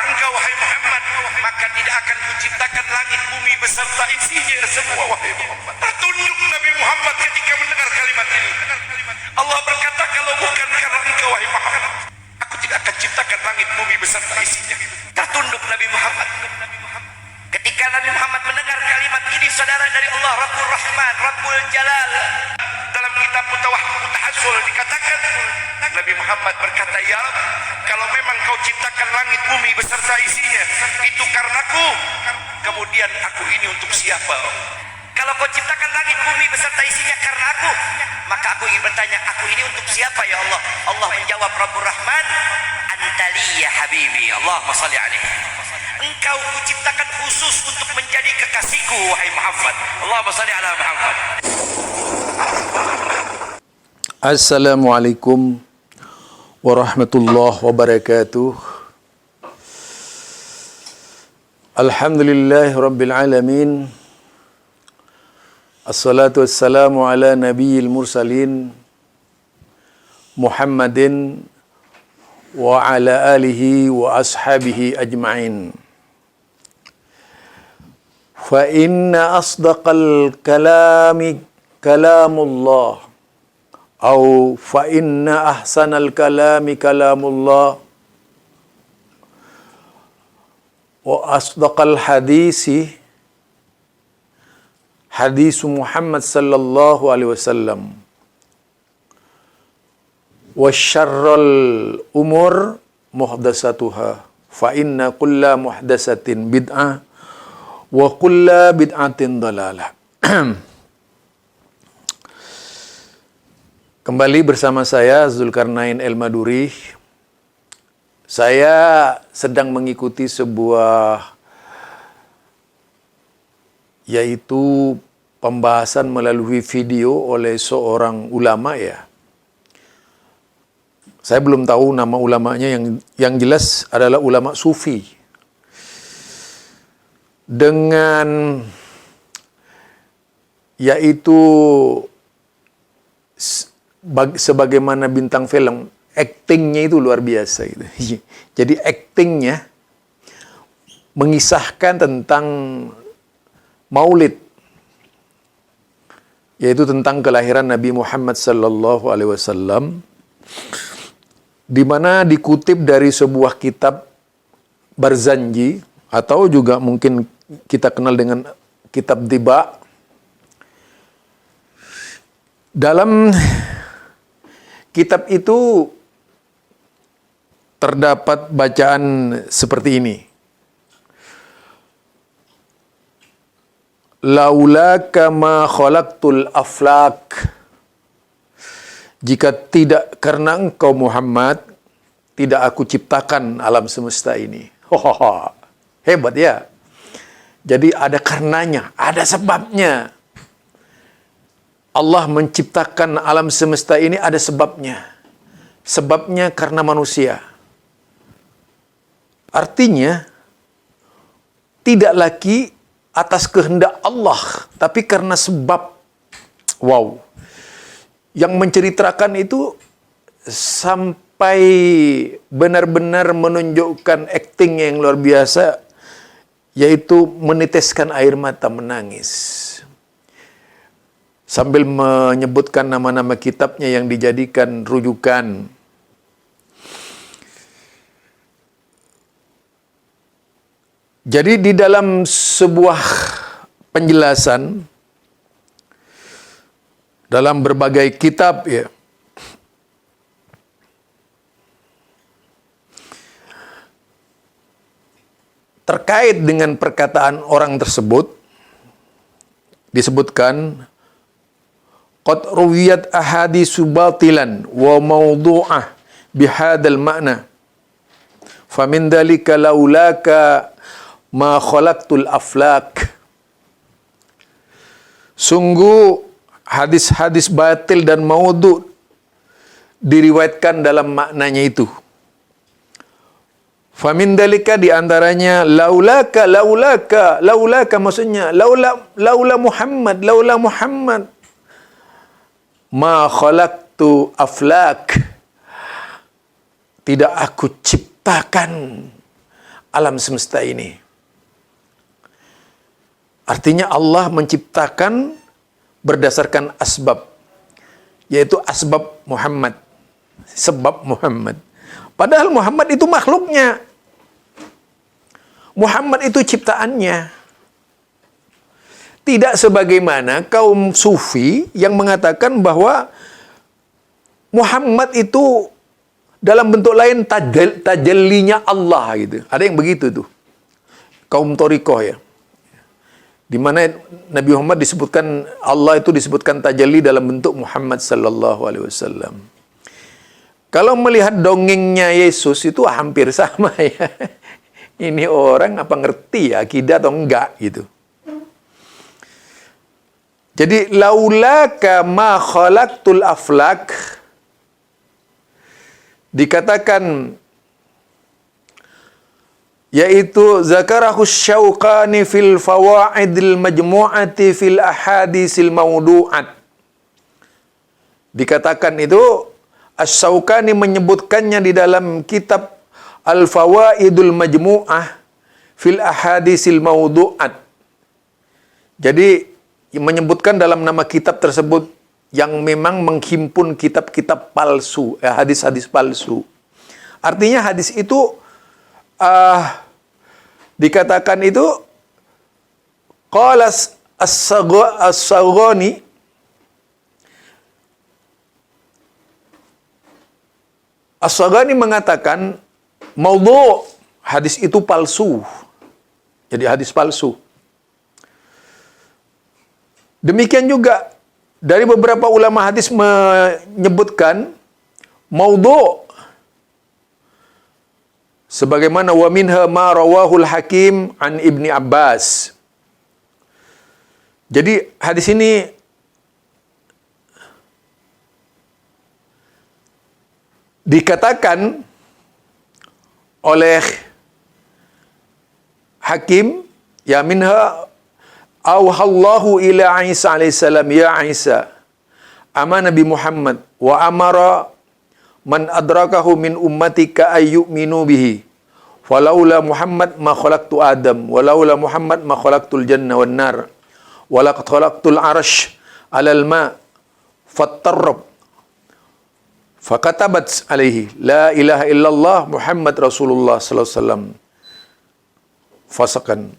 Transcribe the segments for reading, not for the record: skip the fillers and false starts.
engkau wahai Muhammad, maka tidak akan kuciptakan langit bumi beserta isinya semua wahai Muhammad. Tertunduk Nabi Muhammad ketika mendengar kalimat ini. Allah berkata, kalau bukan karena engkau wahai Muhammad, aku tidak akan ciptakan langit bumi beserta isinya. Tertunduk Nabi Muhammad. Ketika Nabi Muhammad mendengar kalimat ini, saudara, dari Allah Rabbul Rahman, Rabbul Jalal, dalam kitab Mutahassul dikatakan, Nabi Muhammad berkata, ya Rabb, kalau memang kau ciptakan langit bumi beserta isinya, itu karenaku, kemudian aku ini untuk siapa? Kalau kau ciptakan langit bumi beserta isinya karena aku, maka aku ingin bertanya, aku ini untuk siapa ya Allah? Allah menjawab, Rabbur Rahman, antali ya habibi. Allahumma salli alaihi. Engkau kuciptakan khusus untuk menjadi kekasihku wahai Muhammad. Allahumma salli ala Muhammad. Assalamualaikum warahmatullahi wabarakatuh. Alhamdulillahi rabbil alamin. Assalatu wassalamu ala nabiyil mursalin Muhammadin wa ala alihi wa ashabihi ajma'in. Fa inna asdaqal kalami kalamullah, au fa inna ahsanal kalami kalamullah, wa asdaqal hadisi hadis Muhammad sallallahu alaihi wasallam, wa syarrul umur muhdatsatuha, fa inna kulla muhdatsatin bid'ah wa kulla bid'atin dalalah. Kembali bersama saya Zulkarnain El-Maduri. Saya sedang mengikuti sebuah, yaitu pembahasan melalui video oleh seorang ulama ya. Saya belum tahu nama ulamanya, yang jelas adalah ulama sufi. Dengan yaitu sebagaimana bintang film, aktingnya itu luar biasa gitu. Jadi aktingnya mengisahkan tentang Maulid, yaitu tentang kelahiran Nabi Muhammad sallallahu alaihi wasallam, di mana dikutip dari sebuah kitab Barzanji, atau juga mungkin kita kenal dengan kitab Diba. Dalam kitab itu terdapat bacaan seperti ini: laulaka ma khalaqtul aflak. Jika tidak karena engkau Muhammad, tidak aku ciptakan alam semesta ini. Hebat ya. Jadi ada karenanya, ada sebabnya. Allah menciptakan alam semesta ini ada sebabnya. Sebabnya karena manusia. Artinya, tidak lagi atas kehendak Allah, tapi karena sebab. Wow. Yang menceritakan itu sampai benar-benar menunjukkan akting yang luar biasa, yaitu meneteskan air mata menangis. Sambil menyebutkan nama-nama kitabnya yang dijadikan rujukan. Jadi di dalam sebuah penjelasan dalam berbagai kitab ya, terkait dengan perkataan orang tersebut, disebutkan qad ruwiyat ahaditsu batilan wa mawdu'ah bihadzal ma'na famin dzalika laulaka ma khalaqtul aflak. Sungguh hadis-hadis batil dan maudhu diriwayatkan dalam maknanya itu. Famin dalika, diantaranya laulaka maksudnya laula Muhammad ma khalaqtu aflak, tidak aku ciptakan alam semesta ini. Artinya Allah menciptakan berdasarkan asbab, yaitu asbab Muhammad, sebab Muhammad. Padahal Muhammad itu makhluknya. Muhammad itu ciptaannya. Tidak sebagaimana kaum sufi yang mengatakan bahwa Muhammad itu dalam bentuk lain tajallinya Allah gitu. Ada yang begitu tuh. Kaum Thariqah ya. Di mana Nabi Muhammad disebutkan, Allah itu disebutkan tajalli dalam bentuk Muhammad sallallahu alaihi wasallam. Kalau melihat dongengnya Yesus itu hampir sama ya. Ini orang apa ngerti ya akidah atau enggak gitu. Jadi laulaka ma khalaqtul aflak, dikatakan, yaitu zakarahu Syauqani fil fawaidil majmu'ati fil ahadisil maudu'at. Dikatakan itu Asy-Syauqani menyebutkannya di dalam kitab Al-Fawaidul Majmu'ah fil ahadisil maudu'at. Jadi menyebutkan dalam nama kitab tersebut yang memang menghimpun kitab-kitab palsu, hadis-hadis palsu. Artinya hadis itu dikatakan itu qala as-Saghani As-Saghani mengatakan maudhu', hadis itu palsu. Jadi hadis palsu. Demikian juga dari beberapa ulama hadis menyebutkan maudhu', sebagaimana wa minha ma rawahul Hakim an Ibni Abbas. Jadi hadis ini dikatakan oleh Hakim, ya minha auhallahu ila Isa alaihissalam, ya Isa amana Nabi Muhammad wa amara man adrakahu min ummatika ayyuminu bihi walaula Muhammad ma khalaqtu Adam walaula Muhammad ma khalaqtul janna wan nar walaqad khalaqtul arash alal ma fattarrab fakatabat alaihi la ilaha illallah Muhammad Rasulullah sallallahu alaihi wasallam fasakan.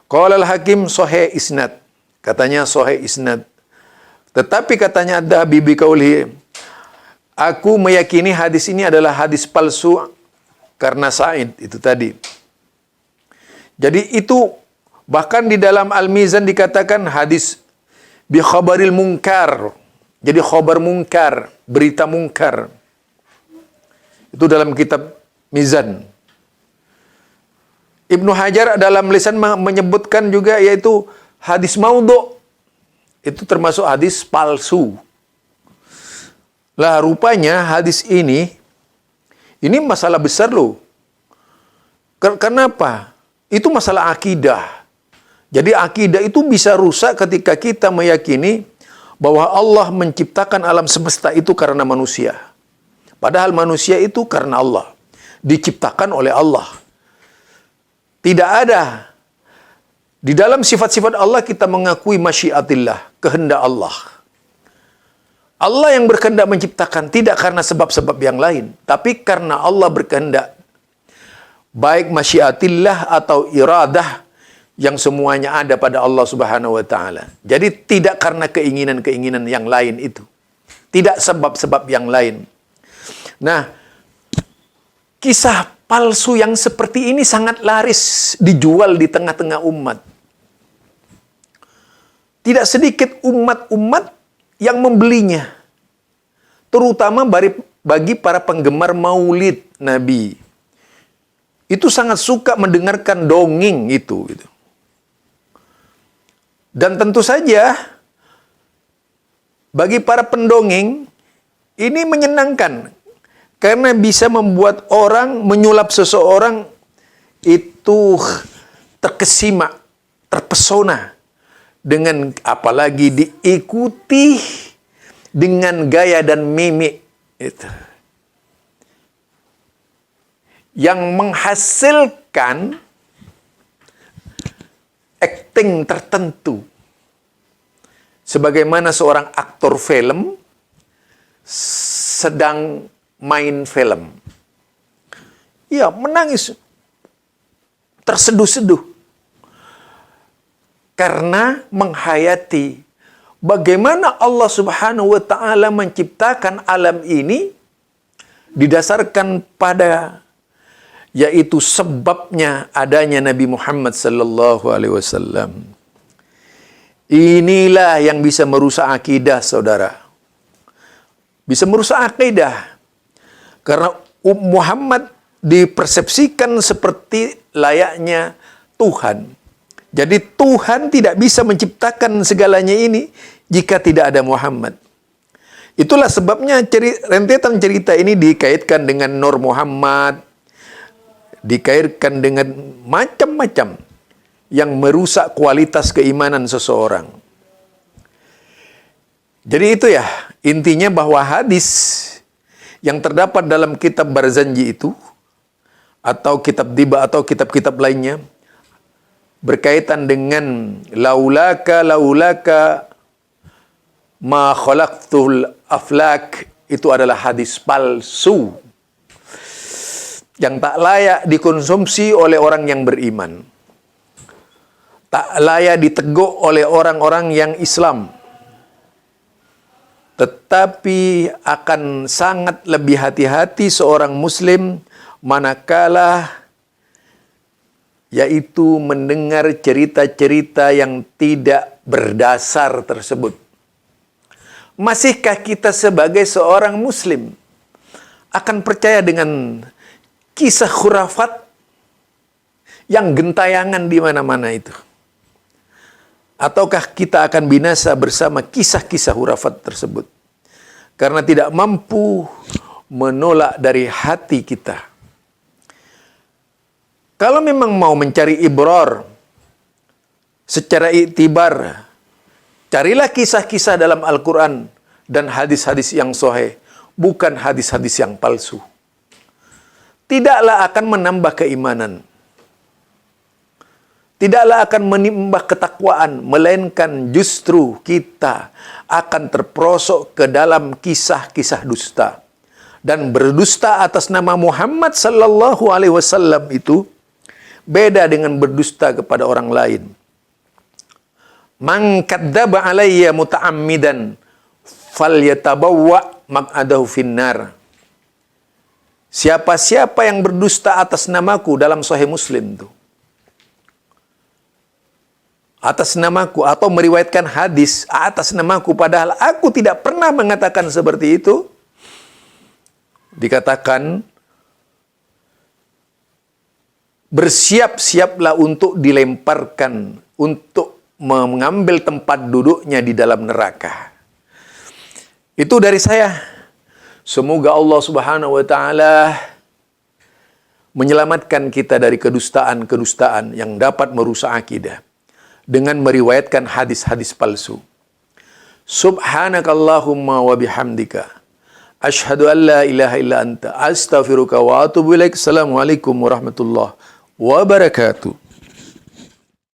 Qala al-Hakim sahih isnad, katanya sahih isnad. Tetapi katanya Adz-Dzahabi bi qaulih, aku meyakini hadis ini adalah hadis palsu karena Sa'id itu tadi. Jadi itu bahkan di dalam Al-Mizan dikatakan hadis bi khabaril munkar. Jadi khabar munkar, berita munkar. Itu dalam kitab Mizan. Ibnu Hajar dalam lisan menyebutkan juga yaitu hadis maudhu'. Itu termasuk hadis palsu. Lah rupanya hadis ini masalah besar loh. Kenapa? Itu masalah akidah. Jadi akidah itu bisa rusak ketika kita meyakini bahwa Allah menciptakan alam semesta itu karena manusia. Padahal manusia itu karena Allah. Diciptakan oleh Allah. Tidak ada. Di dalam sifat-sifat Allah kita mengakui masyiatillah, kehendak Allah. Allah yang berkehendak menciptakan tidak karena sebab-sebab yang lain, tapi karena Allah berkehendak. Baik masyiatillah atau iradah yang semuanya ada pada Allah Subhanahu wa taala. Jadi tidak karena keinginan-keinginan yang lain itu. Tidak sebab-sebab yang lain. Nah, kisah palsu yang seperti ini sangat laris dijual di tengah-tengah umat. Tidak sedikit umat-umat yang membelinya. Terutama bagi para penggemar maulid Nabi. Itu sangat suka mendengarkan dongeng itu. Gitu. Dan tentu saja bagi para pendongeng ini menyenangkan. Karena bisa membuat orang menyulap seseorang itu terkesima, terpesona. Dengan apalagi diikuti dengan gaya dan mimik. yang menghasilkan acting tertentu. Sebagaimana seorang aktor film sedang main film. Ya, menangis. Terseduh-seduh. Karena menghayati bagaimana Allah Subhanahu wa taala menciptakan alam ini didasarkan pada yaitu sebabnya adanya Nabi Muhammad sallallahu alaihi wasallam. Inilah yang bisa merusak akidah, saudara. Bisa merusak akidah. Karena Muhammad dipersepsikan seperti layaknya Tuhan. Jadi Tuhan tidak bisa menciptakan segalanya ini jika tidak ada Muhammad. Itulah sebabnya rentetan cerita ini dikaitkan dengan Nur Muhammad, dikaitkan dengan macam-macam yang merusak kualitas keimanan seseorang. Jadi itu ya, intinya bahwa hadis yang terdapat dalam kitab Barzanji itu, atau kitab Diba atau kitab-kitab lainnya, berkaitan dengan laulaka ma khalaqtul aflak, itu adalah hadis palsu yang tak layak dikonsumsi oleh orang yang beriman, tak layak diteguk oleh orang-orang yang Islam, tetapi akan sangat lebih hati-hati seorang muslim manakala yaitu mendengar cerita-cerita yang tidak berdasar tersebut. Masihkah kita sebagai seorang muslim akan percaya dengan kisah khurafat yang gentayangan di mana-mana itu? Ataukah kita akan binasa bersama kisah-kisah khurafat tersebut karena tidak mampu menolak dari hati kita? Kalau memang mau mencari ibrar secara iktibar, carilah kisah-kisah dalam Al-Quran dan hadis-hadis yang sahih, bukan hadis-hadis yang palsu. Tidaklah akan menambah keimanan. Tidaklah akan menambah ketakwaan, melainkan justru kita akan terperosok ke dalam kisah-kisah dusta. Dan berdusta atas nama Muhammad sallallahu alaihi wasallam itu beda dengan berdusta kepada orang lain. Man kadzdzaba alayya muta'ammidan falyatabawwa maq'adahu finnar. Siapa-siapa yang berdusta atas namaku dalam Sahih Muslim itu, atas namaku, atau meriwayatkan hadis atas namaku padahal aku tidak pernah mengatakan seperti itu, dikatakan bersiap-siaplah untuk dilemparkan, untuk mengambil tempat duduknya di dalam neraka. Itu dari saya. Semoga Allah Subhanahu wa taala menyelamatkan kita dari kedustaan-kedustaan yang dapat merusak akidah dengan meriwayatkan hadis-hadis palsu. Subhanakallahumma wa bihamdika asyhadu an la ilaha illa anta astaghfiruka wa atubu ilaik. Assalamualaikum warahmatullahi wabarakatuh.